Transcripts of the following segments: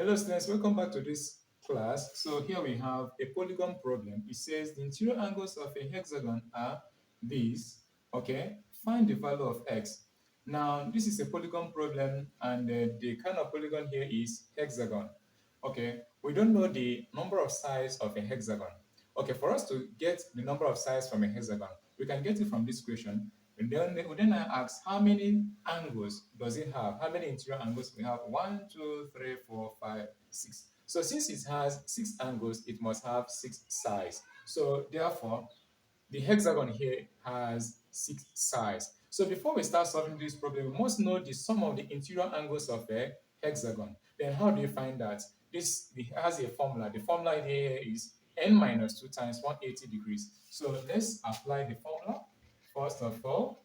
Hello students, welcome back to this class. So here we have a polygon problem. It says the interior angles of a hexagon are these. Okay, find the value of x. Now this is a polygon problem and the kind of polygon here is hexagon. Okay, we don't know the number of sides of a hexagon. Okay, for us to get the number of sides from a hexagon, we can get it from this question. And then we then ask how many angles does it have? How many interior angles we have? 1, 2, 3, 4, 5, 6. So since it has 6 angles, it must have 6 sides. So therefore, the hexagon here has 6 sides. So before we start solving this problem, we must know the sum of the interior angles of a hexagon. Then how do you find that? This has a formula. The formula here is n minus 2 times 180 degrees. So let's apply the formula. First of all,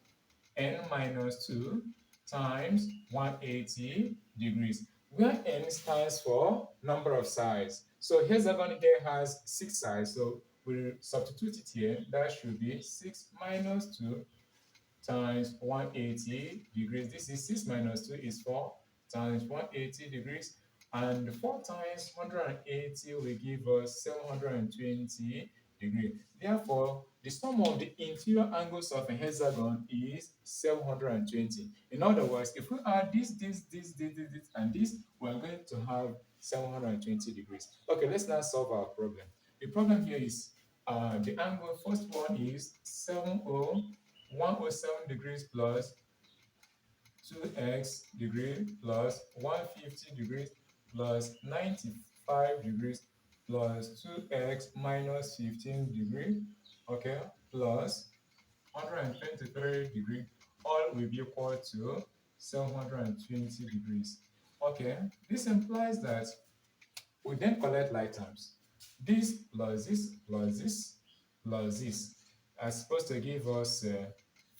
n minus 2 times 180 degrees, where n stands for number of sides. So hexagon here has 6 sides, so we'll substitute it here. That should be 6 minus 2 times 180 degrees. This is 6 minus 2 is 4 times 180 degrees. And 4 times 180 will give us 720 degrees. Therefore, the sum of the interior angles of a hexagon is 720. In other words, if we add this, and this, we're going to have 720 degrees. Okay, let's now solve our problem. The problem here is the angle, first one is 107 degrees plus 2x degree plus 150 degrees plus 95 degrees plus 2x minus 15 degree, okay, plus 123 degree, all will be equal to 720 degrees. Okay, this implies that we then collect like terms. This plus this plus this plus this are supposed to give us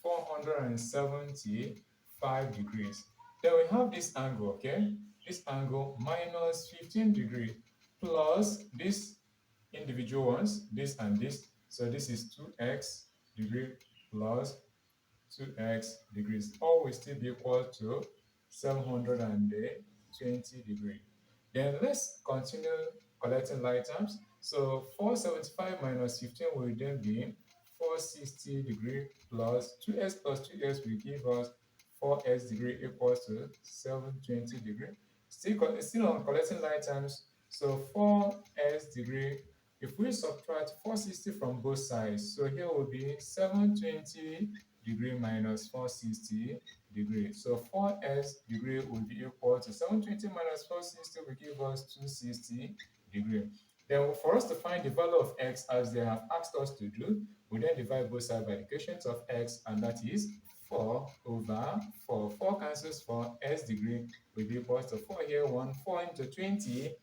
475 degrees. Then we have this angle, okay? This angle minus 15 degrees plus this individual ones, this and this. So this is 2x degree plus 2x degrees. All will still be equal to 720 degrees. Then let's continue collecting like terms. So 475 minus 15 will then be 460 degree plus 2x will give us 4x degree equals to 720 degree. Still on collecting like terms. So 4x degree, if we subtract 460 from both sides, so here will be 720 degree minus 460 degree. So 4x degree will be equal to 720 minus 460 will give us 260 degree. Then for us to find the value of x as they have asked us to do, we then divide both sides by the quotient of x, and that is 4 over 4. 4 cancels 4, x degree will be equal to 4 here, 1, 4 into 20,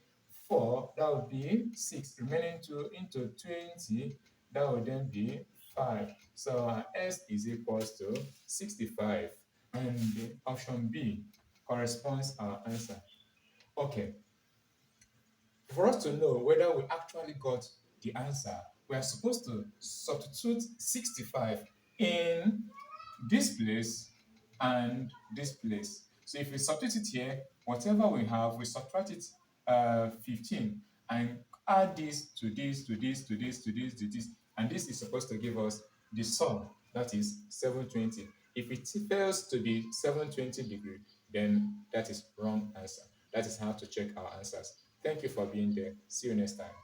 4, that would be 6, remaining 2 into 20, that would then be 5. So our S is equals to 65. And the option B corresponds our answer. Okay. For us to know whether we actually got the answer, we are supposed to substitute 65 in this place and this place. So if we substitute it here, whatever we have, we subtract it 15 and add this to this, to this, to this, to this, to this, and this is supposed to give us the sum, that is 720. If it fails to be 720 degree, then that is wrong answer. That is how to check our answers. Thank you for being there. See you next time.